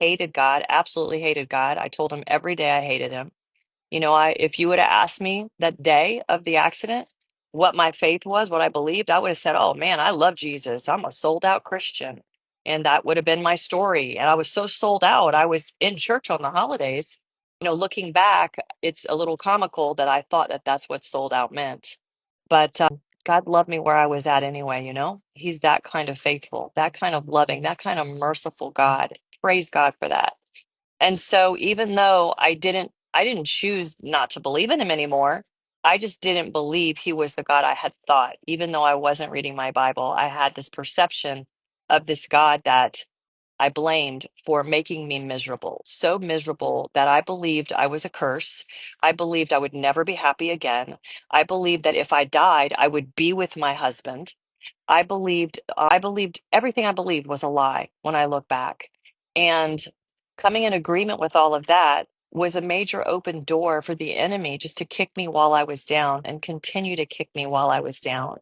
hated God, absolutely hated God. I told him every day I hated him. If you would have asked me that day of the accident what my faith was, what I believed, I would have said, "Oh man, I love Jesus. I'm a sold out Christian." And that would have been my story. And I was so sold out. I was in church on the holidays. Looking back, it's a little comical that I thought that that's what sold out meant. But God loved me where I was at anyway. He's that kind of faithful, that kind of loving, that kind of merciful God. Praise God for that. And so even though I didn't choose not to believe in him anymore. I just didn't believe he was the God I had thought. Even though I wasn't reading my Bible, I had this perception of this God that I blamed for making me miserable. So miserable that I believed I was a curse. I believed I would never be happy again. I believed that if I died, I would be with my husband. I believed everything I believed was a lie when I look back. And coming in agreement with all of that was a major open door for the enemy just to kick me while I was down and continue to kick me while I was down.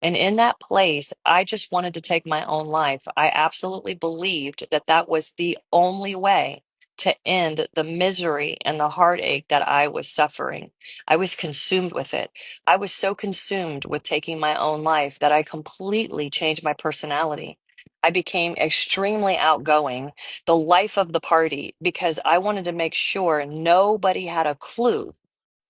And in that place, I just wanted to take my own life. I absolutely believed that that was the only way to end the misery and the heartache that I was suffering. I was consumed with it. I was so consumed with taking my own life that I completely changed my personality. I became extremely outgoing, the life of the party, because I wanted to make sure nobody had a clue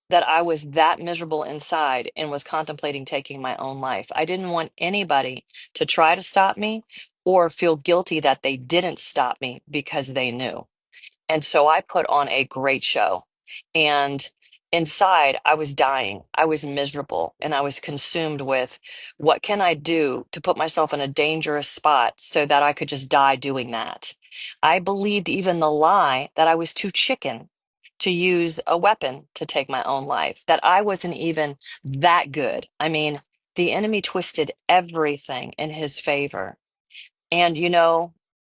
that I was that miserable inside and was contemplating taking my own life. I didn't want anybody to try to stop me or feel guilty that they didn't stop me because they knew. And so I put on a great show. And inside, I was dying. I was miserable and I was consumed with what can I do to put myself in a dangerous spot so that I could just die doing that. I believed even the lie that I was too chicken to use a weapon to take my own life, that I wasn't even that good. I mean, the enemy twisted everything in his favor. And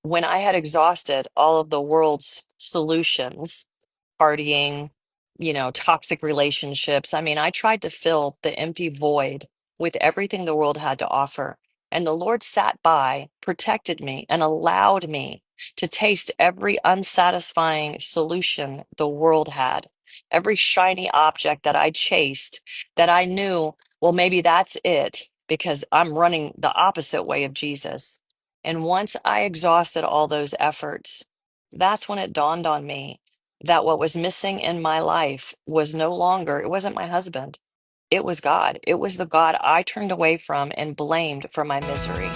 when I had exhausted all of the world's solutions, partying, toxic relationships, I mean, I tried to fill the empty void with everything the world had to offer. And the Lord sat by, protected me, and allowed me to taste every unsatisfying solution the world had, every shiny object that I chased that I knew, well, maybe that's it because I'm running the opposite way of Jesus. And once I exhausted all those efforts, that's when it dawned on me that what was missing in my life was no longer, it wasn't my husband, it was God. It was the God I turned away from and blamed for my misery.